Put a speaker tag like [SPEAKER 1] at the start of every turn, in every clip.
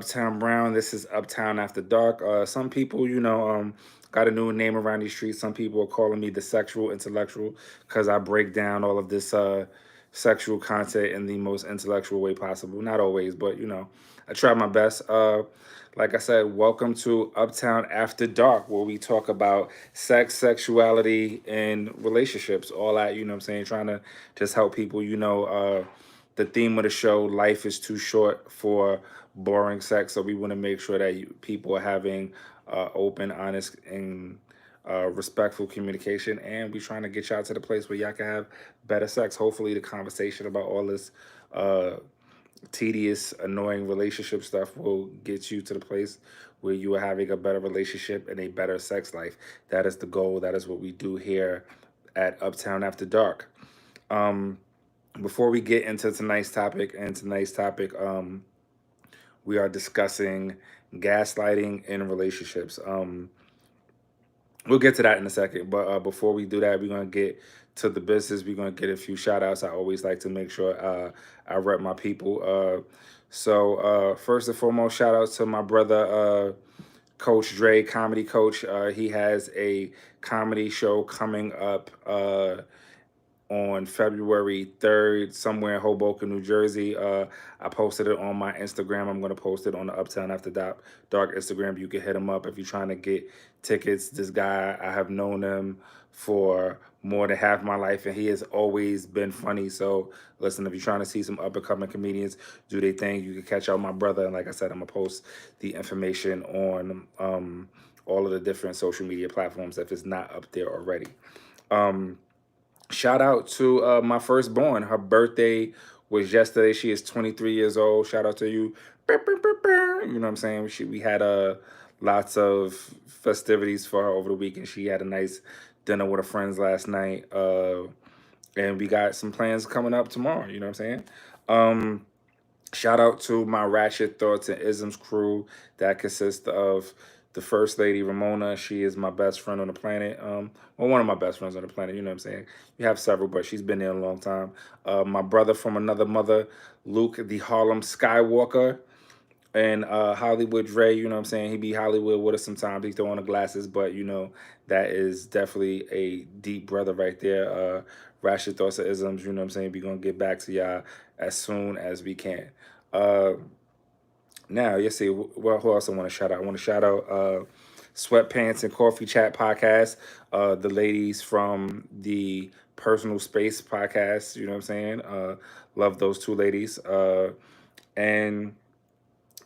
[SPEAKER 1] Uptown Brown. This is Uptown After Dark. Some people, got a new name around these streets. Some people are calling me the sexual intellectual because I break down all of this sexual content in the most intellectual way possible. Not always, but I try my best. Like I said, welcome to Uptown After Dark, where we talk about sex, sexuality, and relationships. All that, what I'm saying, trying to just help people, the theme of the show, life is too short for boring sex. So we want to make sure that people are having open, honest, and respectful communication. And we're trying to get y'all to the place where y'all can have better sex. Hopefully, the conversation about all this uh, tedious, annoying relationship stuff will get you to the place where you are having a better relationship and a better sex life. That is the goal. That is what we do here at Uptown After Dark. Um, Before we get into tonight's topic, we are discussing gaslighting in relationships. We'll get to that in a second, but before we do that, we're gonna get to the business. We're gonna get a few shout outs. I always like to make sure I rep my people. First and foremost, shout outs to my brother Coach Dre, comedy coach. He has a comedy show coming up on February 3rd, somewhere in Hoboken, New Jersey. I posted it on my Instagram. I'm going to post it on the Uptown After Dark Instagram. You can hit him up if you're trying to get tickets. This guy, I have known him for more than half my life, and he has always been funny. So, listen, if you're trying to see some up and coming comedians do their thing, you can catch out my brother. And like I said, I'm going to post the information on all of the different social media platforms if it's not up there already. Um, Shout out to my firstborn. Her birthday was yesterday. She is 23 years old. Shout out to you. You know what I'm saying? We had lots of festivities for her over the weekend. She had a nice dinner with her friends last night. And we got some plans coming up tomorrow. You know what I'm saying? Um, Shout out to my Ratchet Thoughts and Isms crew that consists of the First Lady Ramona. She is my best friend on the planet. Well, one of my best friends on the planet. You know what I'm saying? You have several, but she's been there a long time. My brother from another mother, Luke, the Harlem Skywalker, and Hollywood Dre. You know what I'm saying? He be Hollywood with us sometimes. He's throwing the glasses, but that is definitely a deep brother right there. Ratchet Thoughts and Isms. You know what I'm saying? We gonna get back to y'all as soon as we can. Uh, Now, you see, well, who else I want to shout out? I want to shout out Sweatpants and Coffee Chat podcast, the ladies from the Personal Space podcast. You know what I'm saying? Love those two ladies. And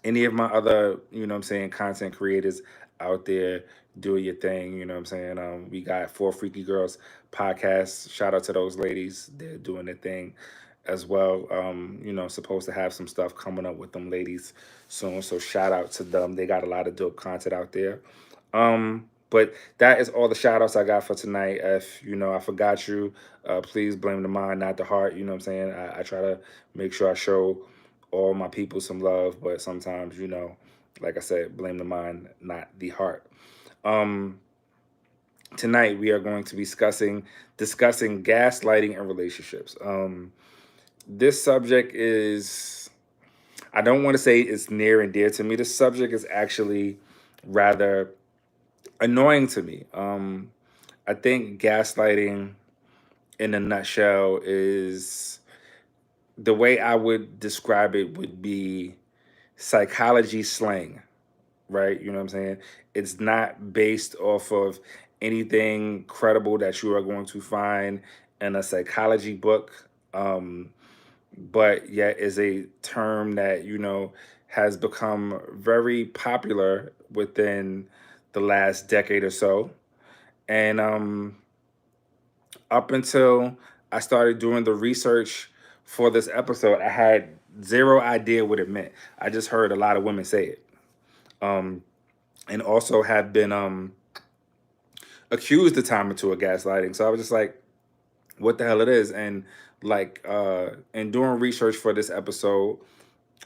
[SPEAKER 1] any of my other, what I'm saying, content creators out there doing your thing. You know what I'm saying? We got Four Freaky Girls podcast. Shout out to those ladies. They're doing their thing as well. Supposed to have some stuff coming up with them ladies soon. So shout out to them. They got a lot of dope content out there. But that is all the shout outs I got for tonight. If I forgot you, please blame the mind, not the heart. You know what I'm saying? I try to make sure I show all my people some love, but sometimes, like I said, blame the mind, not the heart. Um, Tonight we are going to be discussing gaslighting and relationships. This subject is, I don't want to say it's near and dear to me. This subject is actually rather annoying to me. I think gaslighting, in a nutshell, is the way I would describe it would be psychology slang, right? You know what I'm saying? It's not based off of anything credible that you are going to find in a psychology book, but yet is a term that, has become very popular within the last decade or so. And up until I started doing the research for this episode, I had zero idea what it meant. I just heard a lot of women say it. Um, and also have been accused a time or two of gaslighting. So I was just like, what the hell it is? And like in doing research for this episode,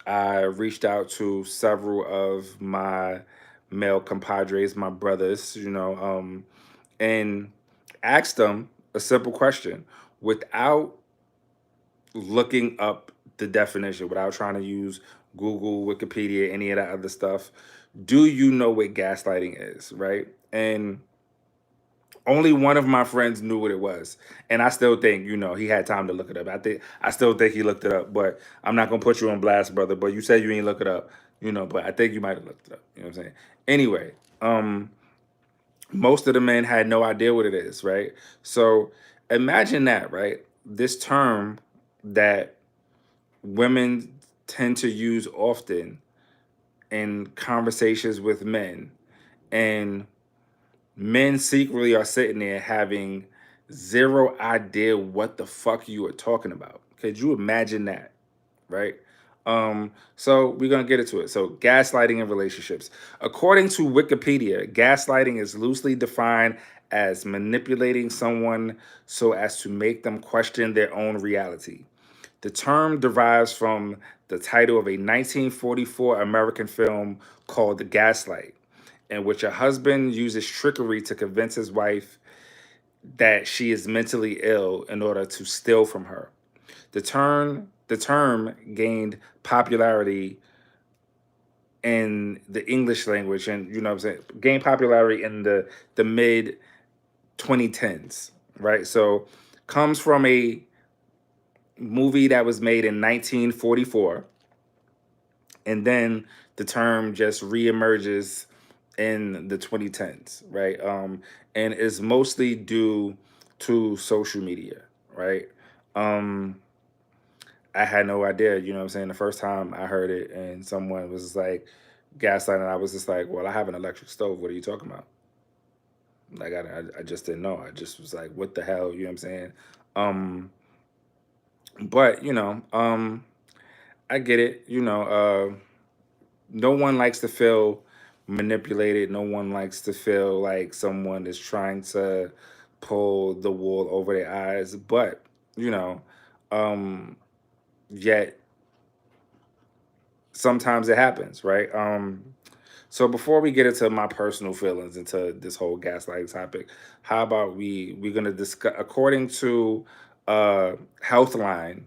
[SPEAKER 1] I reached out to several of my male compadres, my brothers, and asked them a simple question without looking up the definition, without trying to use Google, Wikipedia, any of that other stuff. Do you know what gaslighting is, right? And only one of my friends knew what it was, and I still think he had time to look it up. I still think he looked it up, but I'm not gonna put you on blast, brother. But you said you ain't look it up, but I think you might have looked it up. You know what I'm saying? Anyway, most of the men had no idea what it is, right? So imagine that, right? This term that women tend to use often in conversations with men, and men secretly are sitting there having zero idea what the fuck you are talking about. Could you imagine that? Right? So we're gonna get into it. So gaslighting in relationships. According to Wikipedia, gaslighting is loosely defined as manipulating someone so as to make them question their own reality. The term derives from the title of a 1944 American film called The Gaslight, in which a husband uses trickery to convince his wife that she is mentally ill in order to steal from her. The term gained popularity in the English language, and what I'm saying, gained popularity in the mid 2010s, right? So comes from a movie that was made in 1944, and then the term just reemerges in the 2010s, right? And is mostly due to social media, right? Um, I had no idea, what I'm saying. The first time I heard it, and someone was like gaslighting, I was just like, "Well, I have an electric stove. What are you talking about?" Like, I just didn't know. I just was like, "What the hell?" You know what I'm saying? Um, but I get it. No one likes to feel manipulated. No one likes to feel like someone is trying to pull the wool over their eyes. But you know, um, yet sometimes it happens, right? So before we get into my personal feelings into this whole gaslighting topic, how about we're gonna discuss, according to Healthline,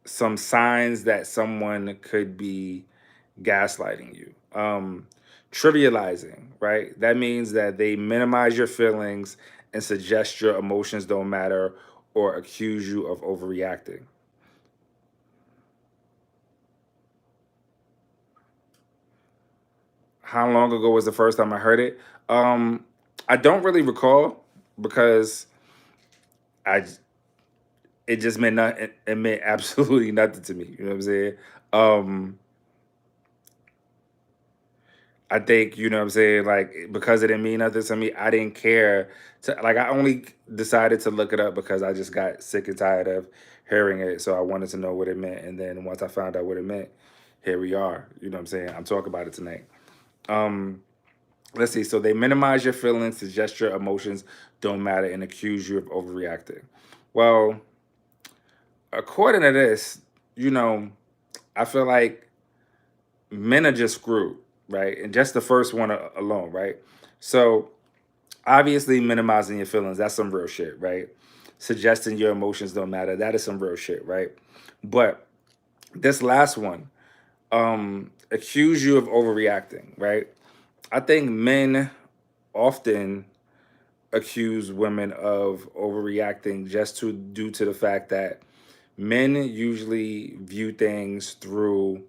[SPEAKER 1] some signs that someone could be gaslighting you. Trivializing, right? That means that they minimize your feelings and suggest your emotions don't matter or accuse you of overreacting. How long ago was the first time I heard it? Um, I don't really recall because I it just meant not it meant absolutely nothing to me. You know what I'm saying? Um, I think, what I'm saying, like, because it didn't mean nothing to me, I didn't care to, like, I only decided to look it up because I just got sick and tired of hearing it. So I wanted to know what it meant. And then once I found out what it meant, here we are. You know what I'm saying? I'm talking about it tonight. Um, let's see. So they minimize your feelings, suggest your emotions don't matter, and accuse you of overreacting. Well, according to this, you know, I feel like men are just screwed, right? And just the first one alone, right? So obviously minimizing your feelings, that's some real shit, right? Suggesting your emotions don't matter, that is some real shit, right? But this last one, accuse you of overreacting, right? I think men often accuse women of overreacting just to due to the fact that men usually view things through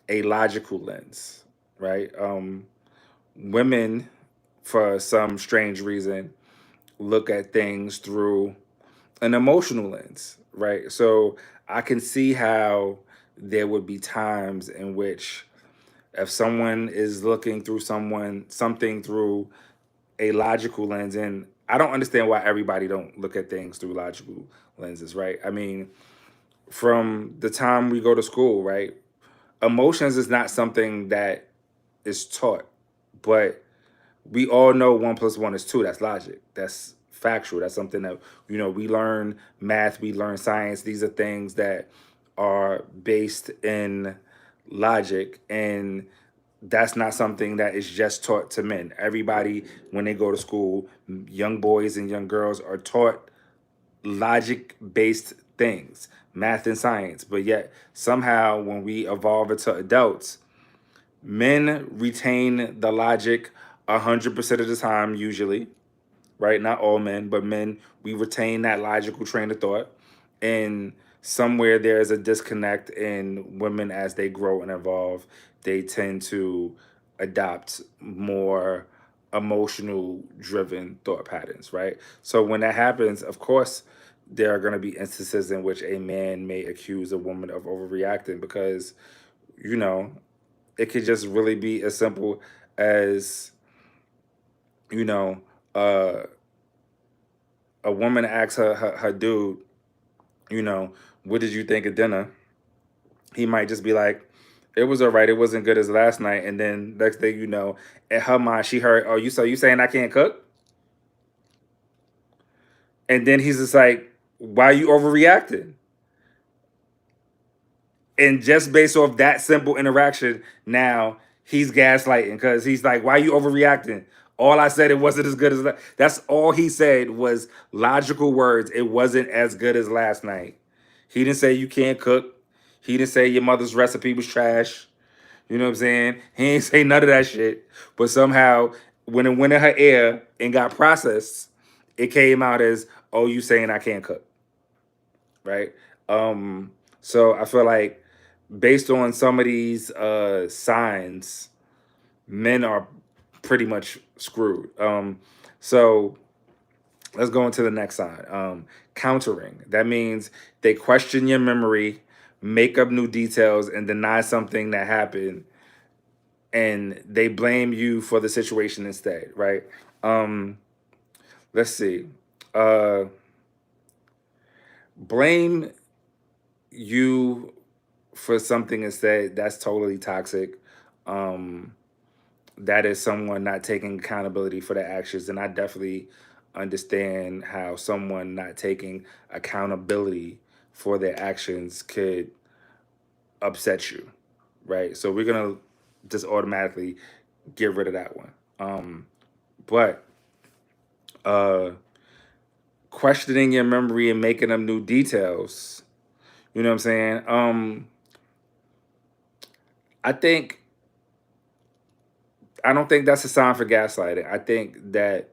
[SPEAKER 1] a logical lens, right? Women, for some strange reason, look at things through an emotional lens, right? So I can see how there would be times in which if someone is looking through something through a logical lens, and I don't understand why everybody don't look at things through logical lenses, right? I mean, from the time we go to school, right? Emotions is not something that is taught, but we all know 1 plus 1 is 2. That's logic. That's factual. That's something that we learn math, we learn science. These are things that are based in logic, and that's not something that is just taught to men. Everybody, when they go to school, young boys and young girls are taught logic based things. math and science. But yet somehow when we evolve into adults, men retain the logic 100% of the time, usually, right? Not all men, but men, we retain that logical train of thought. And somewhere there's a disconnect in women as they grow and evolve. They tend to adopt more emotional driven thought patterns, right? So when that happens, of course, there are going to be instances in which a man may accuse a woman of overreacting because, you know, it could just really be as simple as, you know, uh, a woman asks her dude, you know, what did you think of dinner? He might just be like, it was all right. It wasn't good as last night. And then next thing you know, in her mind, she heard, oh, you saying I can't cook? And then he's just like, why are you overreacting? And just based off that simple interaction, now he's gaslighting because he's like, why are you overreacting? All I said, it wasn't as good as that. That's all he said was logical words. It wasn't as good as last night. He didn't say you can't cook. He didn't say your mother's recipe was trash. You know what I'm saying? He ain't say none of that shit. But somehow, when it went in her ear and got processed, it came out as, oh, you saying I can't cook, right? So I feel like based on some of these signs, men are pretty much screwed. So let's go into the next sign. Countering. That means they question your memory, make up new details, and deny something that happened, and they blame you for the situation instead, right? Um, let's see. Uh, blame you for something instead, that's totally toxic. Um, that is someone not taking accountability for their actions. And I definitely understand how someone not taking accountability for their actions could upset you, right? So we're going to just automatically get rid of that one. But uh, questioning your memory and making up new details, you know what I'm saying? I think I don't think that's a sign for gaslighting. I think that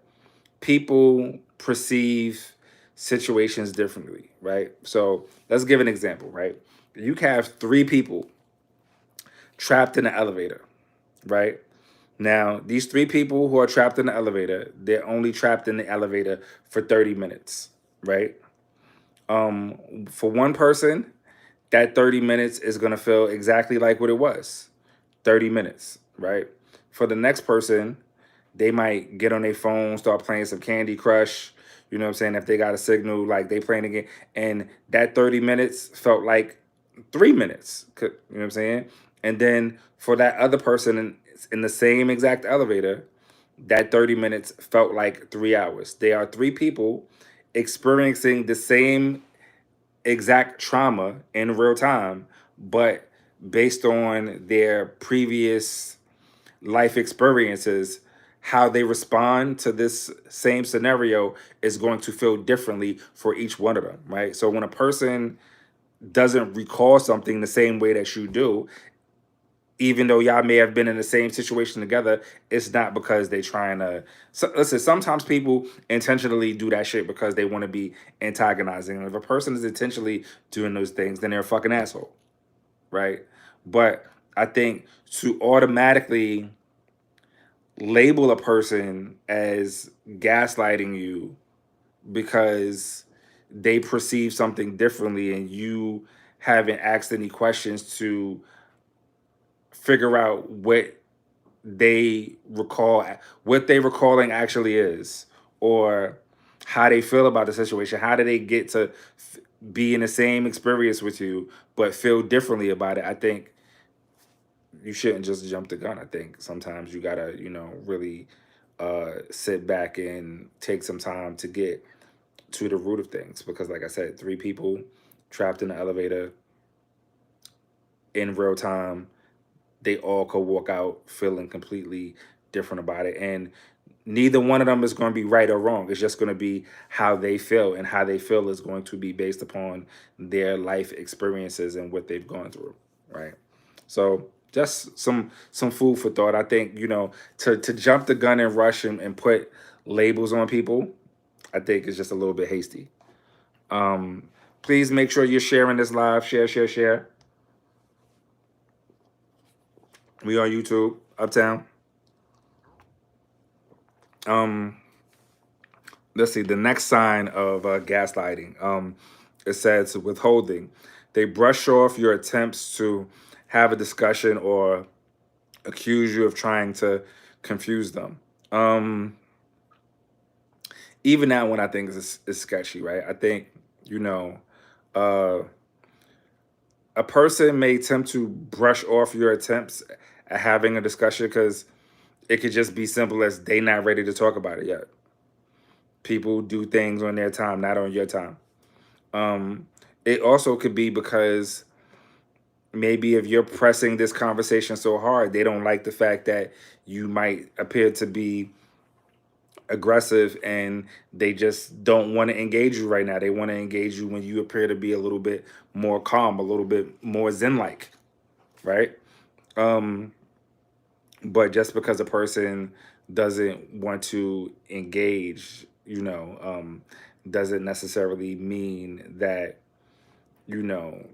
[SPEAKER 1] people perceive situations differently, right? So let's give an example, right? You can have three people trapped in an elevator, right? Now, these three people who are trapped in the elevator, they're only trapped in the elevator for 30 minutes, right? For one person, that 30 minutes is going to feel exactly like what it was, 30 minutes, right? For the next person, they might get on their phone, start playing some Candy Crush. You know what I'm saying? If they got a signal, like they playing again, and that 30 minutes felt like 3 minutes. You know what I'm saying? And then for that other person in the same exact elevator, that 30 minutes felt like 3 hours. They are three people experiencing the same exact trauma in real time, but based on their previous life experiences, how they respond to this same scenario is going to feel differently for each one of them, right? So when a person doesn't recall something the same way that you do, even though y'all may have been in the same situation together, it's not because they trying to. So, listen, sometimes people intentionally do that shit because they want to be antagonizing. And if a person is intentionally doing those things, then they're a fucking asshole, right? But I think to automatically label a person as gaslighting you because they perceive something differently and you haven't asked any questions to figure out they recall what they recalling actually is, or how they feel about the situation. How do they get to be in the same experience with you but feel differently about it? I think you shouldn't just jump the gun. I think sometimes you gotta, really sit back and take some time to get to the root of things. Because, like I said, three people trapped in the elevator in real time, they all could walk out feeling completely different about it. And neither one of them is going to be right or wrong. It's just going to be how they feel, and how they feel is going to be based upon their life experiences and what they've gone through, right? So just some food for thought. I think, to jump the gun and rush and put labels on people, I think is just a little bit hasty. Um, Please make sure you're sharing this live. Share, share, share. We on YouTube, Uptown. Um, let's see. The next sign of gaslighting. It says withholding. They brush off your attempts to have a discussion or accuse you of trying to confuse them. Even that one, I think is sketchy, right? I think, you know, uh, a person may attempt to brush off your attempts at having a discussion because it could just be simple as they not ready to talk about it yet. People do things on their time, not on your time. Um, it also could be because maybe if you're pressing this conversation so hard, they don't like the fact that you might appear to be aggressive, and they just don't want to engage you right now. They want to engage you when you appear to be a little bit more calm, a little bit more zen like, right? Um, but just because a person doesn't want to engage, doesn't necessarily mean that, you know,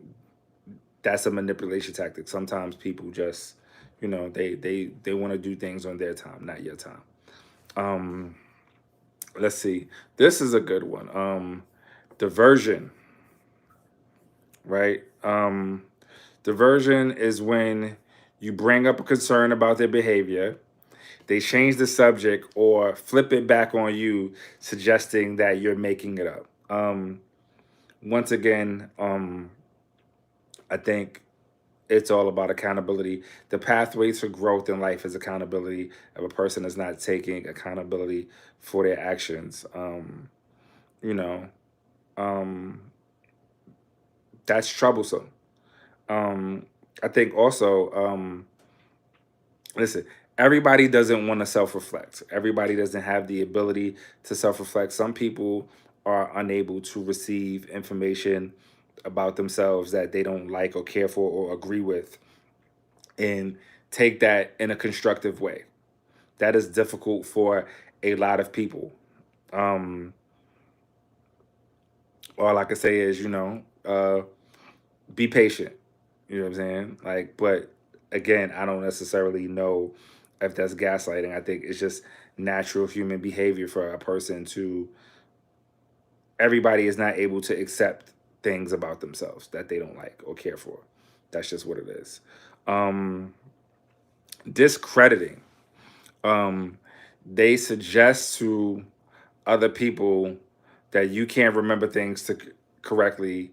[SPEAKER 1] that's a manipulation tactic. Sometimes people just, they want to do things on their time, not your time. Um, let's see. This is a good one. Diversion, right? Diversion is when you bring up a concern about their behavior, they change the subject or flip it back on you, suggesting that you're making it up. Once again, I think it's all about accountability. The pathway to growth in life is accountability. If a person is not taking accountability for their actions, you know, um, that's troublesome. I think also, listen, everybody doesn't want to self reflect. Everybody doesn't have the ability to self reflect. Some people are unable to receive information about themselves that they don't like or care for or agree with, and take that in a constructive way. That is difficult for a lot of people. Um, all I can say is, be patient. You know what I'm saying? Like, but again, I don't necessarily know if that's gaslighting. I think it's just natural human behavior for a person to, everybody is not able to accept things about themselves that they don't like or care for. That's just what it is. Um, Discrediting. Um, they suggest to other people that you can't remember things correctly,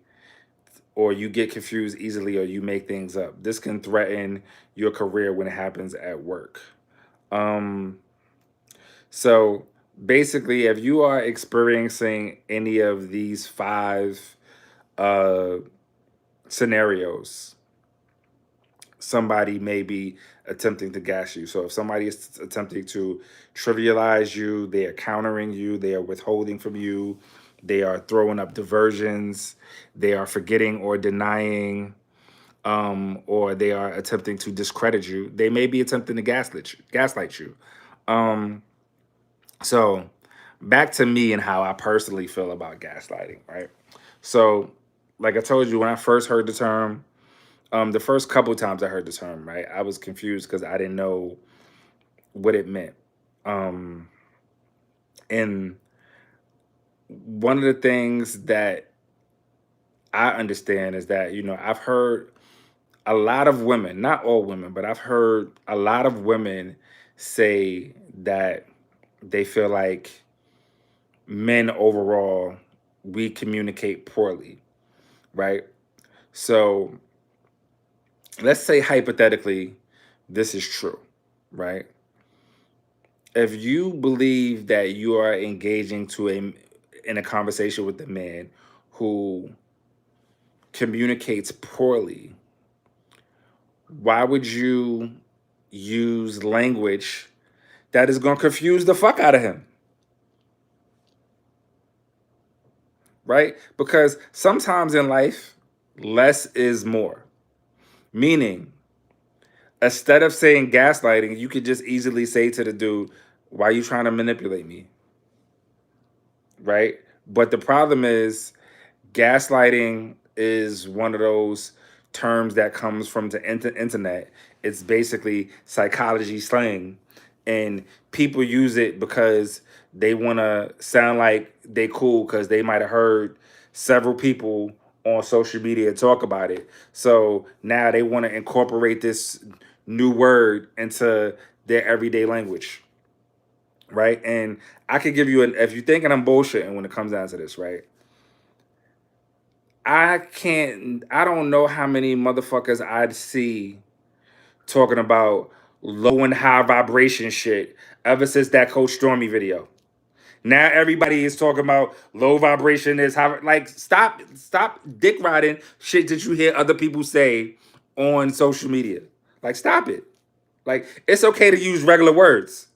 [SPEAKER 1] or you get confused easily, or you make things up. This can threaten your career when it happens at work. Um, so basically, if you are experiencing any of these five uh, scenarios, somebody may be attempting to gas you. So if somebody is attempting to trivialize you, they are countering you, they are withholding from you, they are throwing up diversions, they are forgetting or denying, or they are attempting to discredit you. They may be attempting to gaslight you. Um, so back to me and how I personally feel about gaslighting, right? So, like I told you, when I first heard the term, the first couple times I heard the term, right, I was confused because I didn't know what it meant. Um, and one of the things that I understand is that, I've heard a lot of women, not all women, but I've heard a lot of women say that they feel like men overall, we communicate poorly, right? So let's say hypothetically, this is true, right? If you believe that you are engaging in a conversation with a man who communicates poorly, why would you use language that is going to confuse the fuck out of him. Right? Because sometimes in life, less is more. Meaning, instead of saying gaslighting, you could just easily say to the dude, why are you trying to manipulate me? Right? But the problem is, gaslighting is one of those terms that comes from the internet. It's basically psychology slang, and people use it because they want to sound like they cool because they might have heard several people on social media talk about it. So now they want to incorporate this new word into their everyday language, right? And I could give you if you're thinking I'm bullshitting when it comes down to this, right? I don't know how many motherfuckers I'd see talking about low and high vibration shit ever since that Coach Stormy video. Now everybody is talking about low vibration is high. Like, stop dick riding shit that you hear other people say on social media. Like, stop it. Like, it's okay to use regular words.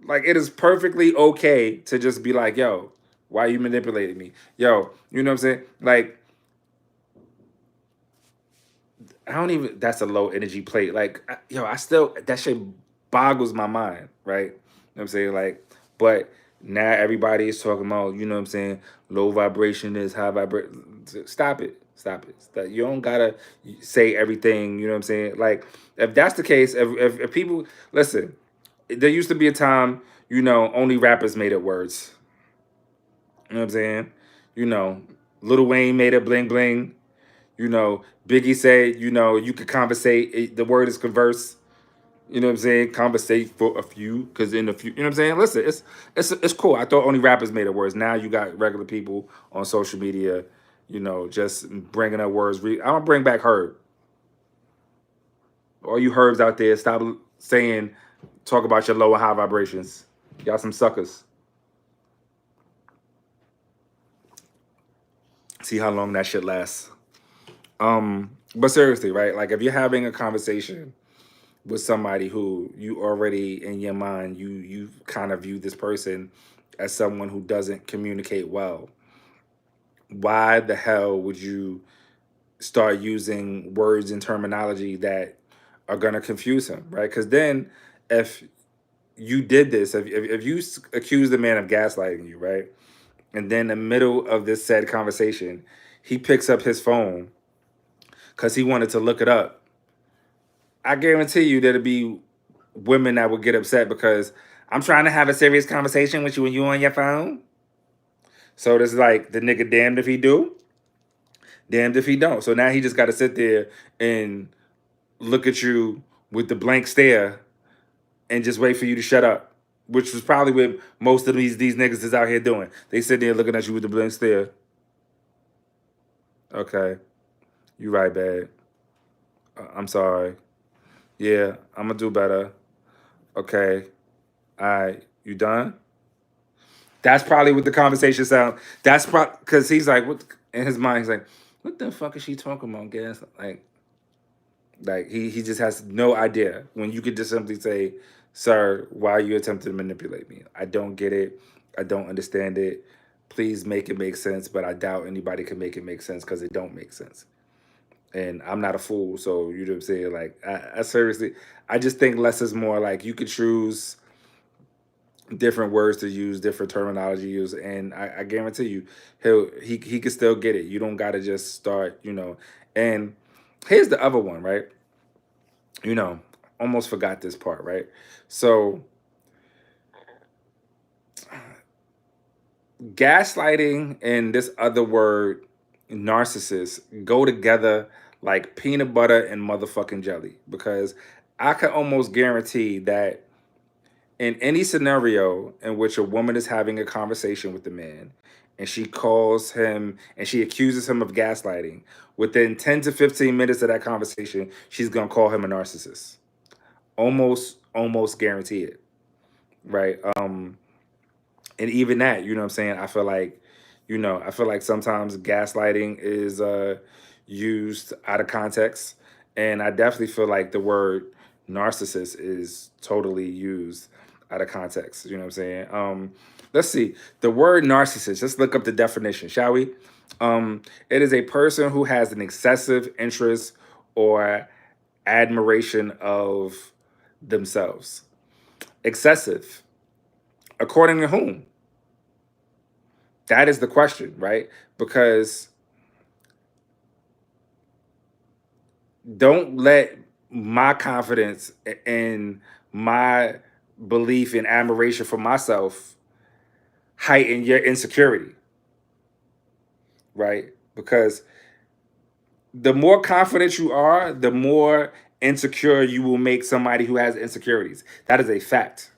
[SPEAKER 1] Like, it is perfectly okay to just be like, yo, why are you manipulating me? Yo, you know what I'm saying? Like, I don't even. That's a low energy plate. Like, I still that shit boggles my mind, right? You know what I'm saying? Like, but now everybody is talking about, you know what I'm saying? Low vibration is high vibration. Stop it. Stop it. You don't gotta say everything. You know what I'm saying? Like, if that's the case, if people listen, there used to be a time, only rappers made up words. You know what I'm saying? You know, Lil Wayne made it bling bling. Biggie said, you could conversate. The word is converse. You know what I'm saying? Conversate for a few, because in a few, you know what I'm saying? Listen, it's cool. I thought only rappers made up words. Now you got regular people on social media, just bringing up words. I'm gonna bring back Herb. All you Herbs out there, stop saying, talk about your low and high vibrations. Y'all some suckers. See how long that shit lasts. But seriously, right? Like, if you're having a conversation with somebody who you already in your mind, you kind of view this person as someone who doesn't communicate well, why the hell would you start using words and terminology that are going to confuse him, right? Because then if you did this, if you accuse the man of gaslighting you, right, and then in the middle of this said conversation he picks up his phone because he wanted to look it up, I guarantee you there'll be women that would get upset because I'm trying to have a serious conversation with you and you on your phone. So it's like the nigga damned if he do, damned if he don't. So now he just got to sit there and look at you with the blank stare and just wait for you to shut up, which was probably what most of these niggas is out here doing. They sit there looking at you with the blank stare. Okay, you right, bad. I'm sorry. Yeah, I'm gonna do better. Okay, all right, you done? That's probably what the conversation sound. That's probably because he's like, what in his mind, he's like, what the fuck is she talking about, gas? Like he just has no idea when you could just simply say, sir, why are you attempting to manipulate me? I don't get it. I don't understand it. Please make it make sense, but I doubt anybody can make it make sense because it don't make sense. And I'm not a fool, so you know what I'm saying? Like, I seriously, I just think less is more. Like, you could choose different words to use, different terminology to use, and I guarantee you, he can still get it. You don't got to just start, And here's the other one, right? Almost forgot this part, right? So gaslighting and this other word, narcissist, go together like peanut butter and motherfucking jelly, because I can almost guarantee that in any scenario in which a woman is having a conversation with a man and she calls him and she accuses him of gaslighting, within 10 to 15 minutes of that conversation, she's going to call him a narcissist. Almost guarantee it, right? And even that, you know what I'm saying? I feel like sometimes gaslighting is used out of context. And I definitely feel like the word narcissist is totally used out of context. You know what I'm saying? Let's see. The word narcissist, let's look up the definition, shall we? It is a person who has an excessive interest or admiration of themselves. Excessive. According to whom? That is the question, right? Because don't let my confidence and my belief and admiration for myself heighten your insecurity, right? Because the more confident you are, the more insecure you will make somebody who has insecurities. That is a fact.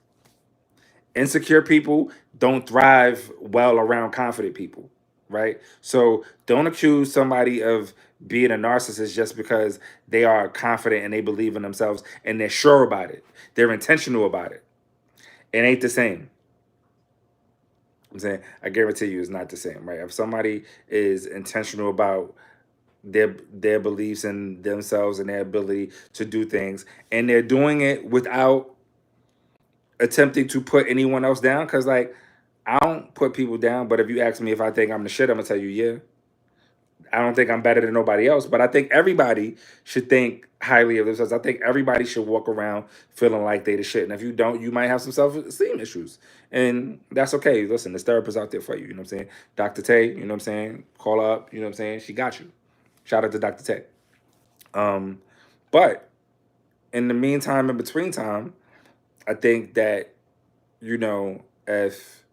[SPEAKER 1] Insecure people don't thrive well around confident people, right? So don't accuse somebody of being a narcissist just because they are confident and they believe in themselves and they're sure about it. They're intentional about it. It ain't the same. I'm saying, I guarantee you it's not the same, right? If somebody is intentional about their beliefs in themselves and their ability to do things, and they're doing it without attempting to put anyone else down, because like I don't put people down, but if you ask me if I think I'm the shit, I'm gonna tell you, yeah. I don't think I'm better than nobody else, but I think everybody should think highly of themselves. I think everybody should walk around feeling like they the shit. And if you don't, you might have some self-esteem issues. And that's okay. Listen, there's therapists out there for you. You know what I'm saying? Dr. Tay, you know what I'm saying? Call her up, you know what I'm saying? She got you. Shout out to Dr. Tay. Um, but in the meantime, in between time, I think that, if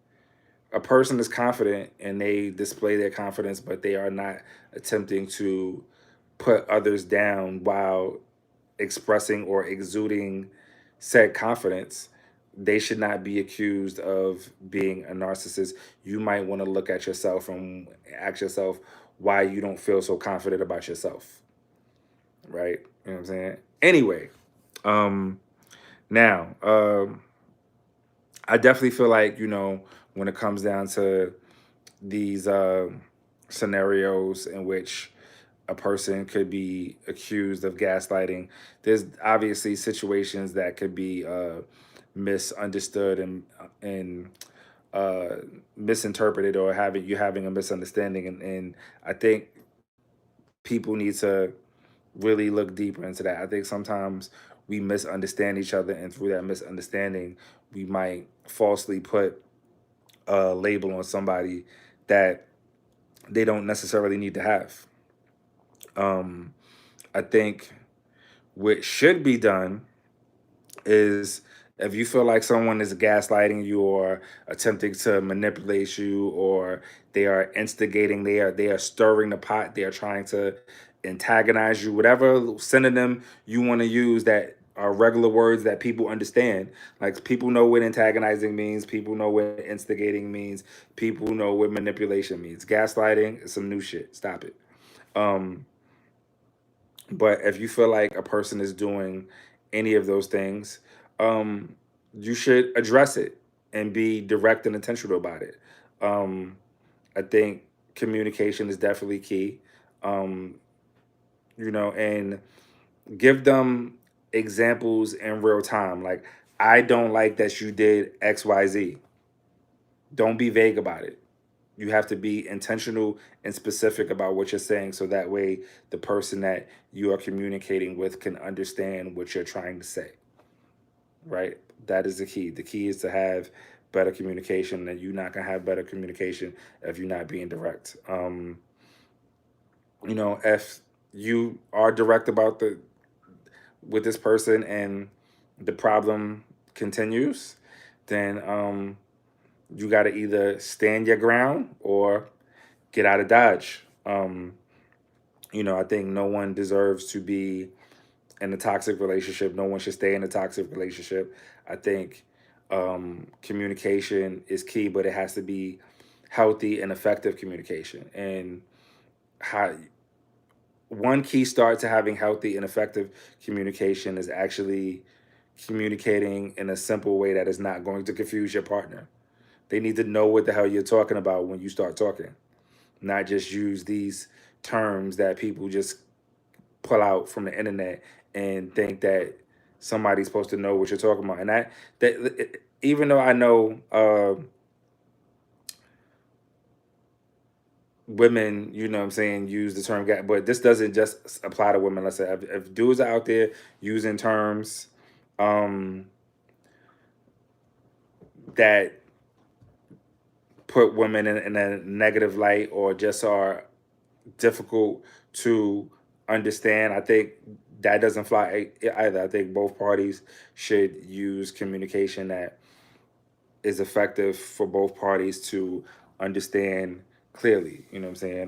[SPEAKER 1] a person is confident and they display their confidence, but they are not attempting to put others down while expressing or exuding said confidence, they should not be accused of being a narcissist. You might want to look at yourself and ask yourself why you don't feel so confident about yourself, right? You know what I'm saying? Anyway, um, now, I definitely feel like, when it comes down to these scenarios in which a person could be accused of gaslighting, there's obviously situations that could be misunderstood and uh, misinterpreted, or having a misunderstanding, and I think people need to really look deeper into that. I think sometimes we misunderstand each other, and through that misunderstanding, we might falsely put a label on somebody that they don't necessarily need to have. Um, I think what should be done is, if you feel like someone is gaslighting you or attempting to manipulate you, or they are instigating, they are stirring the pot, they are trying to antagonize you, whatever synonym you want to use that are regular words that people understand. Like, people know what antagonizing means, people know what instigating means, people know what manipulation means. Gaslighting is some new shit. Stop it. Um, but if you feel like a person is doing any of those things, um, you should address it and be direct and intentional about it. Um, I think communication is definitely key. Um, and give them examples in real time. Like, I don't like that you did XYZ. Don't be vague about it. You have to be intentional and specific about what you're saying, so that way the person that you are communicating with can understand what you're trying to say, right? That is the key. The key is to have better communication, and you're not going to have better communication if you're not being direct. If you are direct about the with this person and the problem continues, then you got to either stand your ground or get out of Dodge. I think no one deserves to be in a toxic relationship. No one should stay in a toxic relationship. I think communication is key, but it has to be healthy and effective communication. And how one key start to having healthy and effective communication is actually communicating in a simple way that is not going to confuse your partner. They need to know what the hell you're talking about when you start talking, not just use these terms that people just pull out from the internet and think that somebody's supposed to know what you're talking about. And that even though I know women, you know what I'm saying, use the term gas, but this doesn't just apply to women. Let's say if dudes are out there using terms um, that put women in a negative light or just are difficult to understand, I think that doesn't fly either. I think both parties should use communication that is effective for both parties to understand clearly. You know what I'm saying?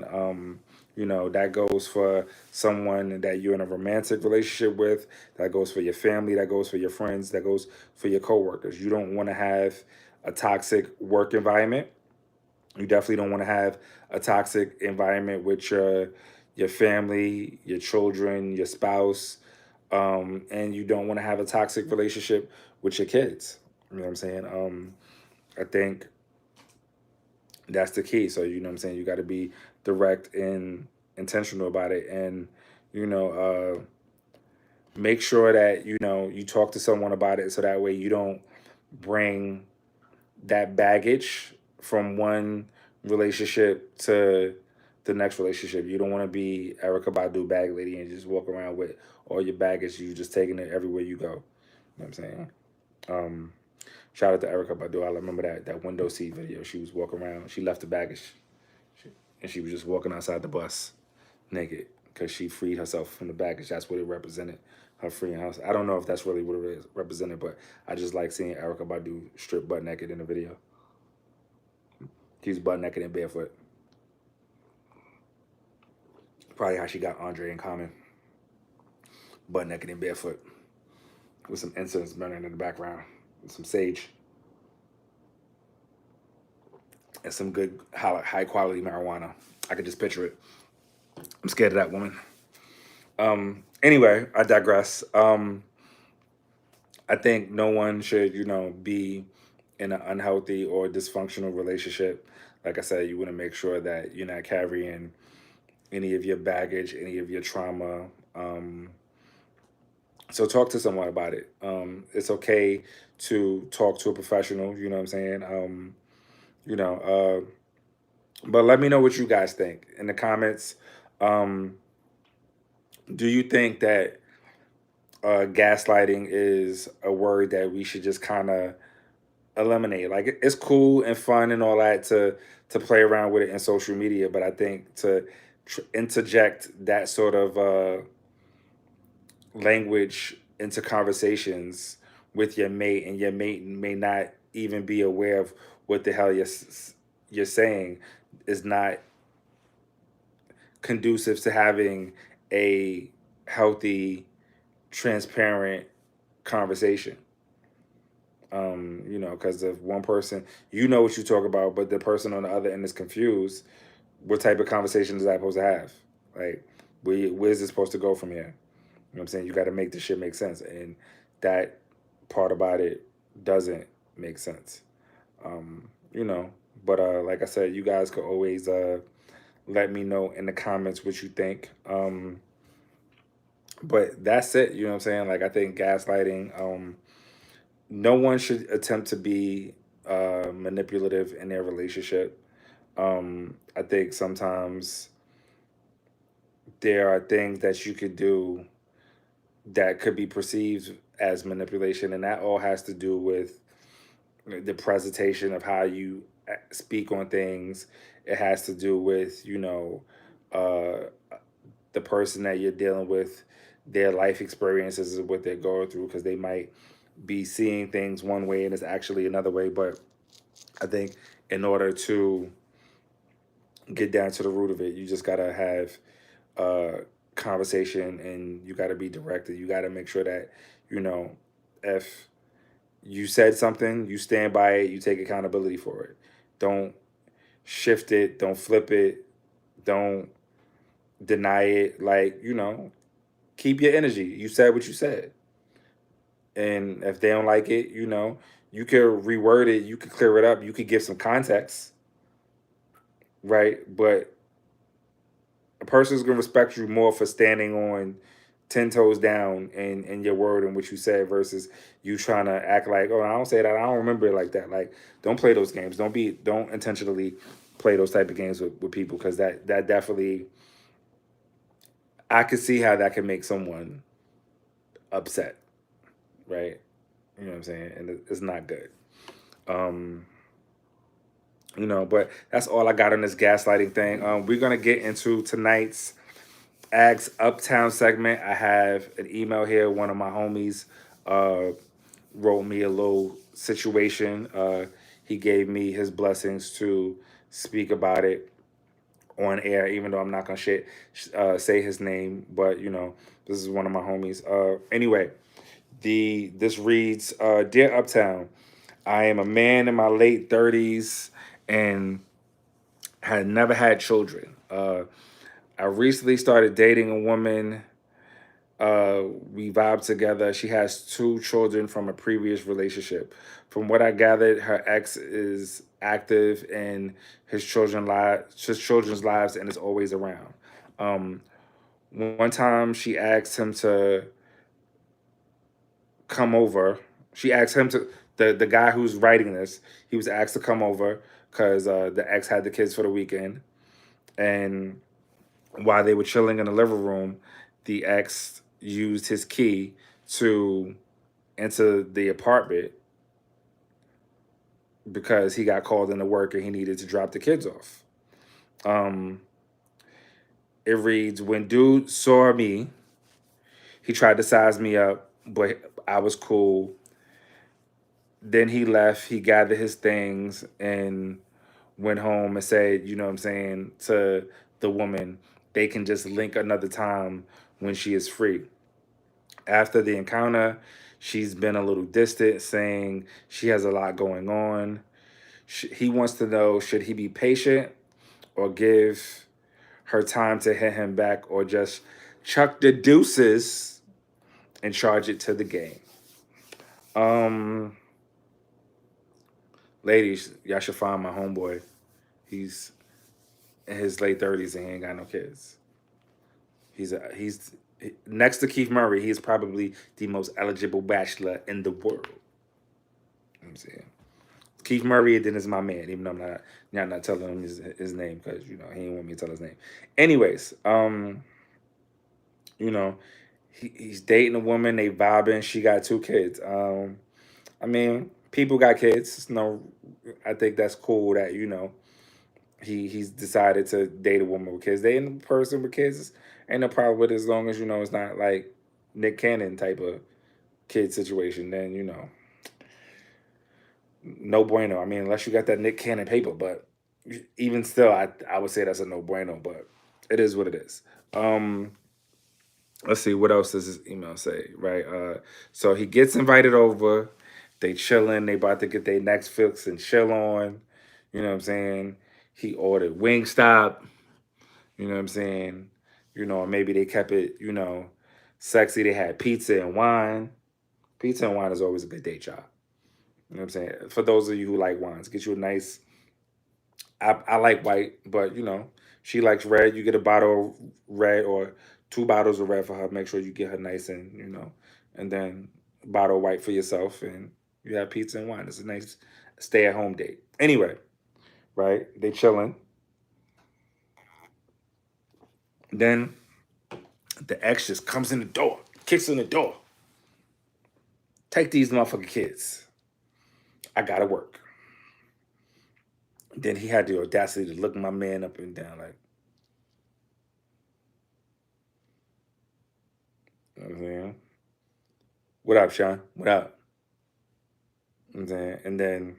[SPEAKER 1] That goes for someone that you're in a romantic relationship with, that goes for your family, that goes for your friends, that goes for your coworkers. You don't want to have a toxic work environment. You definitely don't want to have a toxic environment with your family, your children, your spouse, and you don't want to have a toxic relationship with your kids. You know what I'm saying? I think that's the key. So you know what I'm saying? You got to be direct and intentional about it, and you know, make sure that you talk to someone about it, so that way you don't bring that baggage from one relationship to the next relationship. You don't want to be Erica Badu bag lady and just walk around with all your baggage. You just taking it everywhere you go. You know what I'm saying? Um, Shout out to Erica Badu. I remember that window seat video. She was walking around. She left the baggage, and she was just walking outside the bus naked because she freed herself from the baggage. That's what it represented. Her freeing house. I don't know if that's really what it is represented, but I just like seeing Erica Badu strip butt naked in the video. She's butt naked and barefoot. Probably how she got Andre in common. Butt naked and barefoot. With some incense burning in the background. And some sage. And some good high quality marijuana. I could just picture it. I'm scared of that woman. Anyway, I digress. I think no one should, be in an unhealthy or dysfunctional relationship. Like I said, you want to make sure that you're not carrying any of your baggage, any of your trauma. So talk to someone about it. It's okay to talk to a professional. You know what I'm saying? You know, but let me know what you guys think in the comments. Um, do you think that gaslighting is a word that we should just kind of eliminate? Like it's cool and fun and all that to play around with it in social media, but I think to interject that sort of language into conversations with your mate, and your mate may not even be aware of what the hell you're saying, is not conducive to having a healthy, transparent conversation. Because if one person, what you talk about, but the person on the other end is confused, what type of conversation is that supposed to have? Like, where's this supposed to go from here? You know what I'm saying? You got to make this shit make sense. And that part about it doesn't make sense. But like I said, you guys could always let me know in the comments what you think. But that's it. You know what I'm saying? Like, I think gaslighting, no one should attempt to be manipulative in their relationship. I think sometimes there are things that you could do that could be perceived as manipulation, and that all has to do with the presentation of how you speak on things. It has to do with the person that you're dealing with, their life experiences and what they're going through, because they might be seeing things one way and it's actually another way. But I think in order to get down to the root of it, you just gotta have a conversation, and you gotta be directed. You gotta make sure that if you said something, you stand by it, you take accountability for it. Don't shift it, don't flip it, don't deny it. Like, keep your energy. You said what you said. And if they don't like it, you could reword it, you could clear it up, you could give some context, right? But a person's gonna respect you more for standing on 10 toes down in your word and what you said versus you trying to act like, oh, I don't say that, I don't remember it like that. Like, don't play those games. Don't intentionally play those type of games with people, because that definitely, I could see how that can make someone upset, right? You know what I'm saying? And it's not good. Um, but that's all I got on this gaslighting thing. We're gonna get into tonight's Ask Uptown segment. I have an email here. One of my homies uh, wrote me a little situation. He gave me his blessings to speak about it on air, even though I'm not gonna say his name. But this is one of my homies. Anyway, this reads, "Dear Uptown, I am a man in my late 30s and had never had children. I recently started dating a woman. We vibe together. She has two children from a previous relationship. From what I gathered, her ex is active in his children's lives, and is always around. Um, One time, she asked him to come over. She asked him to the guy who's writing this. He was asked to come over because the ex had the kids for the weekend, and while they were chilling in the living room, the ex used his key to enter the apartment because he got called into work and he needed to drop the kids off. Um, it reads, when dude saw me, he tried to size me up, but I was cool. Then he left, he gathered his things and went home and said, you know what I'm saying, to the woman, they can just link another time when she is free. After the encounter, she's been a little distant, saying she has a lot going on. He wants to know, should he be patient or give her time to hit him back, or just chuck the deuces and charge it to the game? Um, Ladies, y'all should find my homeboy. He's in his late 30s and he ain't got no kids. He's next to Keith Murray. He's probably the most eligible bachelor in the world. You know what I'm saying? Keith Murray then is my man, even though I'm not telling him his name because he didn't want me to tell his name. Anyways, you know, he's dating a woman, they vibing, she got two kids. I mean, people got kids. No, I think that's cool that he's decided to date a woman with kids. Dating a person with kids ain't no problem with it, as long as it's not like Nick Cannon type of kid situation. Then no bueno. I mean, unless you got that Nick Cannon paper, but even still, I would say that's a no bueno. But it is what it is. Let's see, what else does this email say? Right. So he gets invited over. They chilling. They about to get their next fix and chill on. You know what I'm saying? He ordered Wingstop. You know what I'm saying? Maybe they kept it, sexy. They had pizza and wine. Pizza and wine is always a good date, y'all. You know what I'm saying? For those of you who like wines, get you a nice. I like white, but she likes red. You get a bottle of red or two bottles of red for her. Make sure you get her nice and then a bottle of white for yourself, and you have pizza and wine. It's a nice stay-at-home date. Anyway, right? They chilling. Then the ex just comes in the door, kicks in the door. Take these motherfucking kids. I gotta work. Then he had the audacity to look my man up and down like, you know what I'm saying? What up, Sean? What up? You know what I'm saying? And then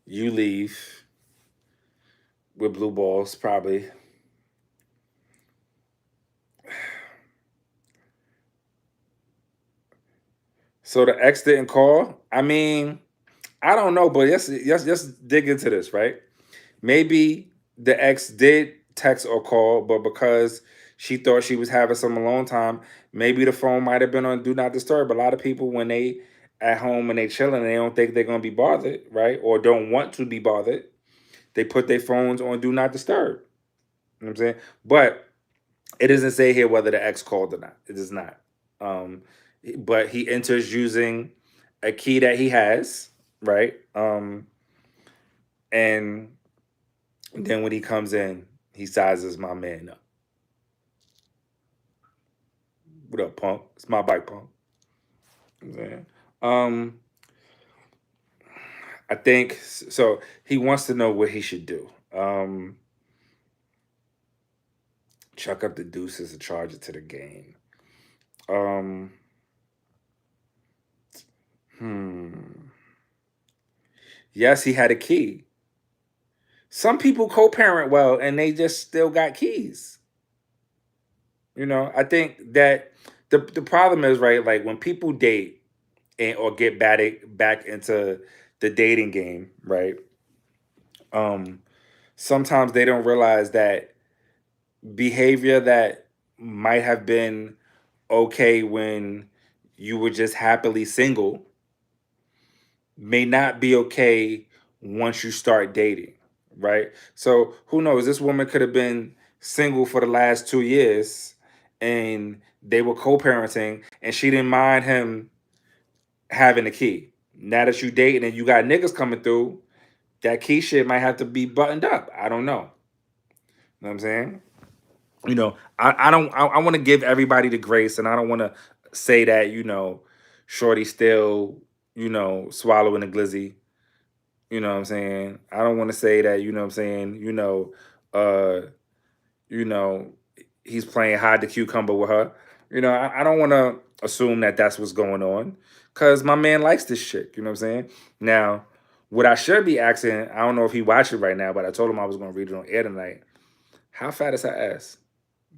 [SPEAKER 1] you leave with blue balls, probably. So the ex didn't call. I mean, I don't know, but let's dig into this, right? Maybe the ex did text or call, but because she thought she was having some alone time, maybe the phone might have been on do not disturb. A lot of people, when they at home and they chilling, they don't think they're gonna be bothered, right? Or don't want to be bothered. They put their phones on do not disturb. You know what I'm saying? But It doesn't say here whether the ex called or not. It does not. Um, but he enters using a key that he has, right? And then when he comes in, he sizes my man up. What up, punk? It's my bike, punk. You know what I'm saying? Um, I think so. He wants to know what he should do. Chuck up the deuces and charge it to the game. Um, hmm. Yes, he had a key. Some people co-parent well, and they just still got keys. I think that the problem is, right, like when people date or get back into the dating game, right? Um, Sometimes they don't realize that behavior that might have been okay when you were just happily single may not be okay once you start dating, right? So who knows? This woman could have been single for the last 2 years and they were co-parenting and she didn't mind him having a key. Now that you dating and you got niggas coming through, that key shit might have to be buttoned up. I don't know. You know what I'm saying? I don't I want to give everybody the grace and I don't want to say that, Shorty still, swallowing the glizzy. You know what I'm saying? I don't want to say that, you know what I'm saying, uh, you know, he's playing hide the cucumber with her. I don't want to assume that that's what's going on because my man likes this shit. You know what I'm saying? Now, what I should be asking, I don't know if he watched it right now, but I told him I was going to read it on air tonight. How fat is her ass?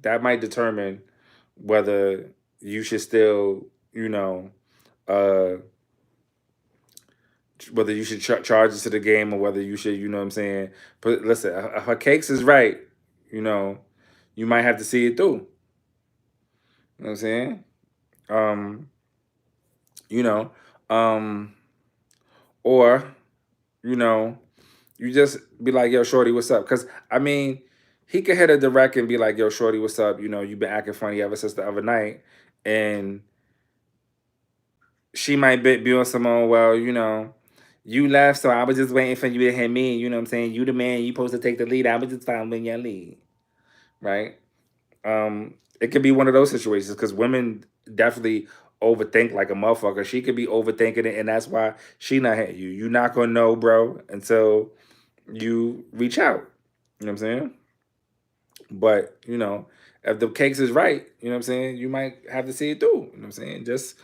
[SPEAKER 1] That might determine whether you should still, uh, whether you should charge it to the game or whether you should, you know what I'm saying? But listen, if her cakes is right, you know, you might have to see it through. You know what I'm saying? Um, you know, um, or, you know, you just be like, yo, shorty, what's up? Because, I mean, he could hit her direct and be like, yo, shorty, what's up? You've been acting funny ever since the other night. And she might be on some own, well, you left, so I was just waiting for you to hit me. You know what I'm saying? You the man, you supposed to take the lead. I was just following your lead. Right? It could be one of those situations because women definitely overthink like a motherfucker. She could be overthinking it, and that's why she not hitting you. You're not gonna know, bro, until you reach out. You know what I'm saying? But, if the cakes is right, you know what I'm saying, you might have to see it through. You know what I'm saying? Just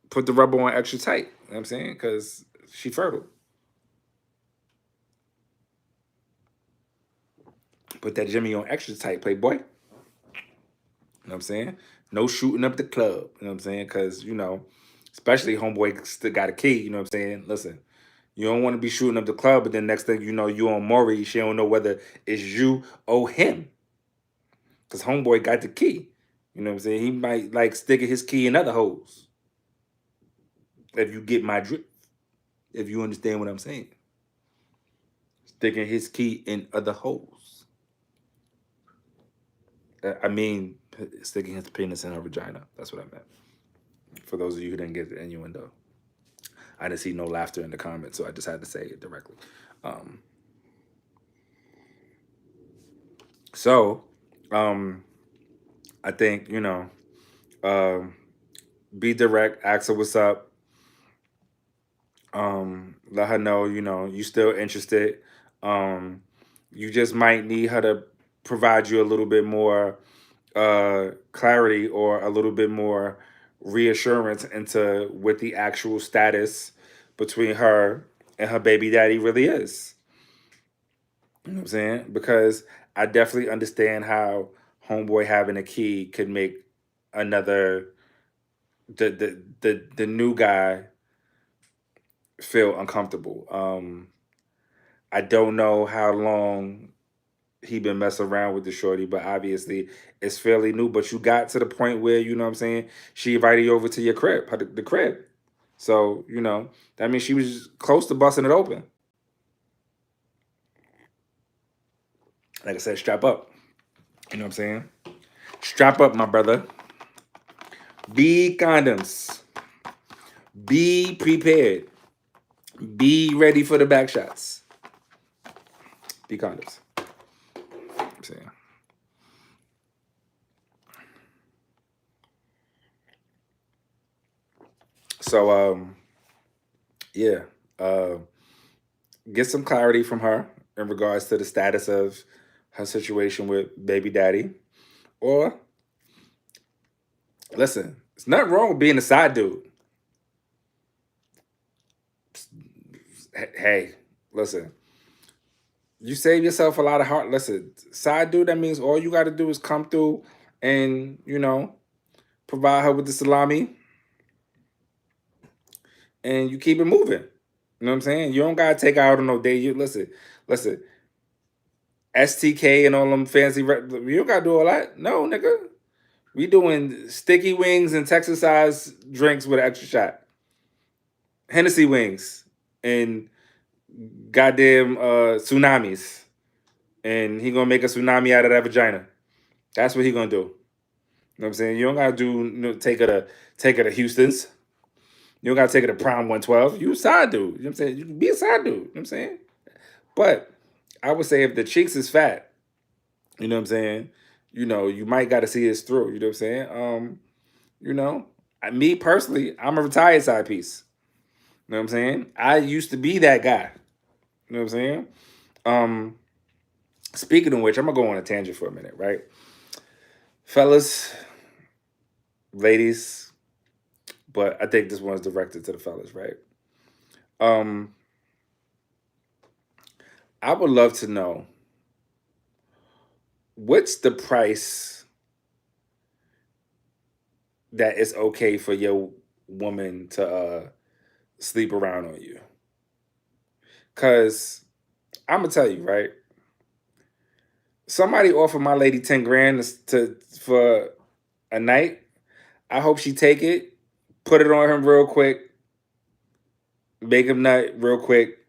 [SPEAKER 1] put the rubber on extra tight. You know what I'm saying? Because she fertile. Put that Jimmy on extra tight, playboy. You know what I'm saying? No shooting up the club. You know what I'm saying? Because, especially homeboy still got a key. You know what I'm saying? Listen, you don't want to be shooting up the club, but then next thing you know, you on Maury. She don't know whether it's you or him. Because homeboy got the key. You know what I'm saying? He might like sticking his key in other holes. If you get my drift. If you understand what I'm saying. Sticking his key in other holes. I mean, sticking his penis in her vagina. That's what I meant. For those of you who didn't get the innuendo. I didn't see no laughter in the comments, so I just had to say it directly. Um, so, I think, um, be direct, ask her what's up. Let her know, you still interested. Um, you just might need her to provide you a little bit more clarity or a little bit more reassurance into what the actual status between her and her baby daddy really is. You know what I'm saying? Because I definitely understand how homeboy having a key could make another the new guy feel uncomfortable. I don't know how long he been messing around with the shorty, but obviously it's fairly new. But you got to the point where, you know what I'm saying, she invited you over to your crib, the crib. So, that means she was close to busting it open. Like I said, strap up. You know what I'm saying? Strap up, my brother. Be condoms. Be prepared. Be ready for the back shots. Be condoms. I'm saying. So, yeah. Uh, get some clarity from her in regards to the status of her situation with baby daddy. Or, listen, it's nothing wrong with being a side dude. Hey, listen, you save yourself a lot of heart. Listen, side dude, that means all you got to do is come through and, provide her with the salami and you keep it moving. You know what I'm saying? You don't got to take her out on no date. Listen, STK and all them fancy, you don't got to do all that. No, nigga. We doing sticky wings and Texas size drinks with an extra shot. Hennessy wings and goddamn tsunamis. And he gonna make a tsunami out of that vagina. That's what he gonna do. You know what I'm saying? You don't gotta take her to Houston's. You don't gotta take her to Prime 112. You a side dude. You know what I'm saying? You can be a side dude. You know what I'm saying? But I would say if the cheeks is fat, you know what I'm saying? You might gotta see this through. You know what I'm saying? Me personally, I'm a retired side piece. You know what I'm saying? I used to be that guy. You know what I'm saying? Speaking of which, I'm gonna go on a tangent for a minute, right? Fellas, ladies, but I think this one's directed to the fellas, right? I would love to know what's the price that it's okay for your woman to sleep around on you. Cause I'm gonna tell you, right? Somebody offered my lady 10 grand for a night. I hope she take it, put it on him real quick, make him nut real quick,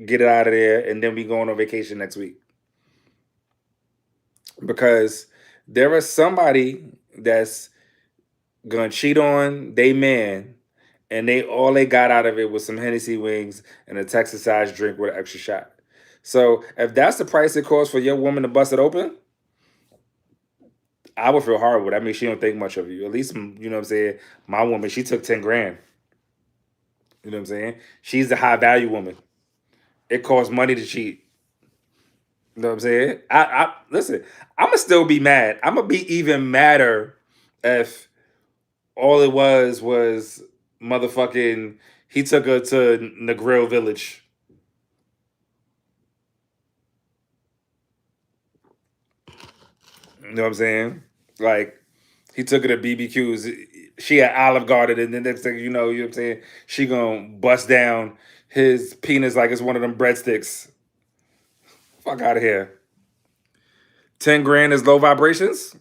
[SPEAKER 1] get it out of there, and then we going on vacation next week. Because there is somebody that's gonna cheat on they man, and all they got out of it was some Hennessy wings and a Texas size drink with an extra shot. So if that's the price it costs for your woman to bust it open, I would feel horrible. That means she don't think much of you. At least, you know what I'm saying? My woman, she took 10 grand. You know what I'm saying? She's a high value woman. It costs money to cheat. You know what I'm saying? I listen, I'ma still be mad. I'ma be even madder if all it was motherfucking he took her to Negril Village. You know what I'm saying? Like he took her to BBQs. She had Olive Garden, and the next thing you know what I'm saying? She gonna bust down his penis like it's one of them breadsticks. Fuck out of here. 10 grand is low vibrations?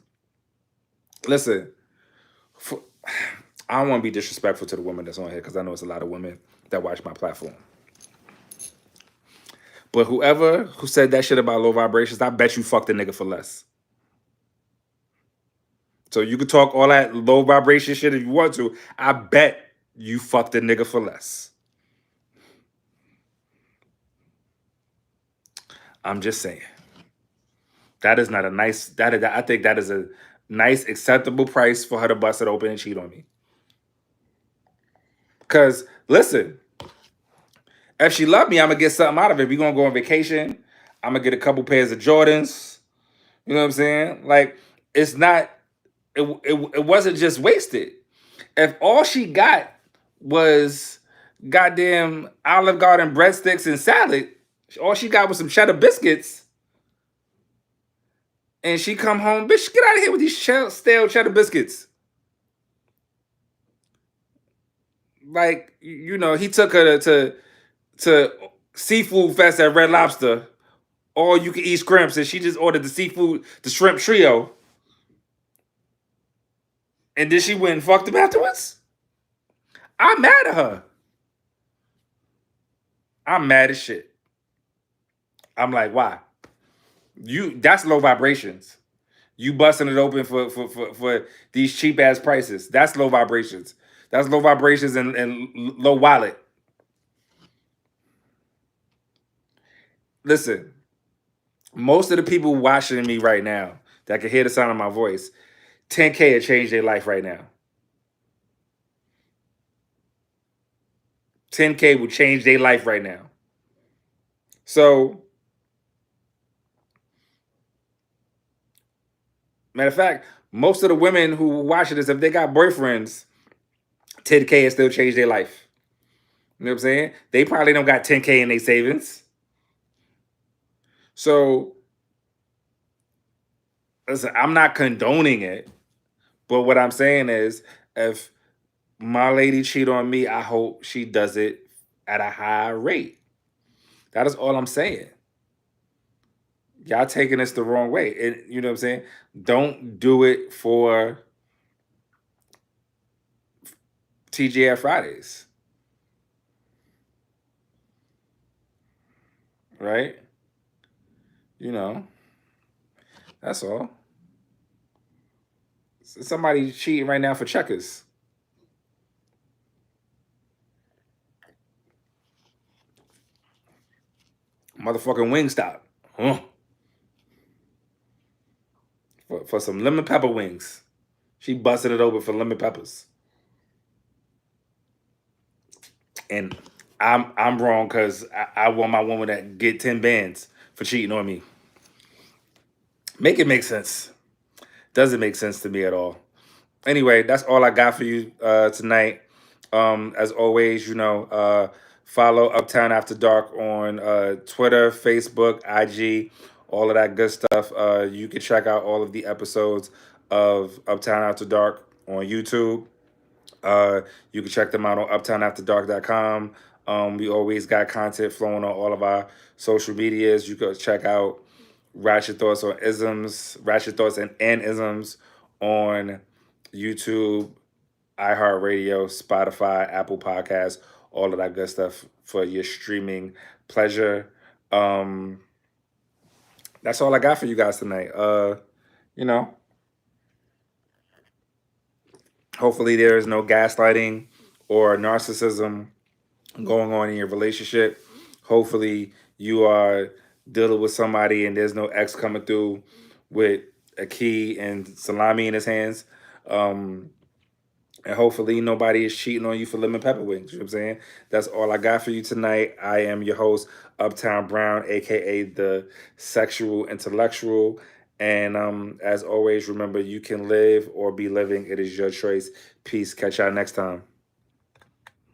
[SPEAKER 1] Listen, I don't want to be disrespectful to the women that's on here because I know it's a lot of women that watch my platform. But whoever who said that shit about low vibrations, I bet you fucked a nigga for less. So you could talk all that low vibration shit if you want to. I bet you fucked a nigga for less. I'm just saying. That is not a nice. I think that is a nice, acceptable price for her to bust it open and cheat on me. Cause listen, if she love me, I'm gonna get something out of it. We gonna go on vacation. I'm gonna get a couple pairs of Jordans. You know what I'm saying? Like it's not. It wasn't just wasted. If all she got was goddamn Olive Garden breadsticks and salad, all she got was some cheddar biscuits, and she come home, bitch, get out of here with these stale cheddar biscuits. Like he took her to seafood fest at Red Lobster, all you can eat shrimps, and she just ordered the shrimp trio, and then she went and fucked him afterwards. I'm mad at her. I'm mad as shit. I'm like, why? That's low vibrations. You busting it open for these cheap ass prices. That's low vibrations. That's low vibrations and low wallet. Listen, most of the people watching me right now that can hear the sound of my voice, 10K will change their life right now. 10K will change their life right now. So, matter of fact, most of the women who watching this, if they got boyfriends, 10K will still change their life. You know what I'm saying? They probably don't got 10K in their savings. So, listen, I'm not condoning it, but what I'm saying is, if my lady cheat on me, I hope she does it at a high rate. That is all I'm saying. Y'all taking this the wrong way. You know what I'm saying? Don't do it for TGF Fridays. Right? You know, that's all. Somebody cheating right now for checkers. Motherfucking Wingstop. Huh. For some lemon pepper wings. She busted it open for lemon peppers. And I'm wrong because I want my woman to get 10 bands for cheating on me. Make it make sense. Doesn't make sense to me at all. Anyway, that's all I got for you tonight. As always, follow Uptown After Dark on Twitter, Facebook, IG, all of that good stuff. You can check out all of the episodes of Uptown After Dark on YouTube. You can check them out on uptownafterdark.com. We always got content flowing on all of our social medias. You can check out Ratchet Thoughts on Isms, Ratchet Thoughts and Isms on YouTube, iHeartRadio, Spotify, Apple Podcasts, all of that good stuff for your streaming pleasure. That's all I got for you guys tonight. You know, hopefully there is no gaslighting or narcissism going on in your relationship. Hopefully you are dealing with somebody and there's no ex coming through with a key and salami in his hands. And hopefully nobody is cheating on you for lemon pepper wings. You know what I'm saying? That's all I got for you tonight. I am your host, Uptown Brown, aka the Sexual Intellectual. And as always, remember, you can live or be living. It is your choice. Peace. Catch y'all next time.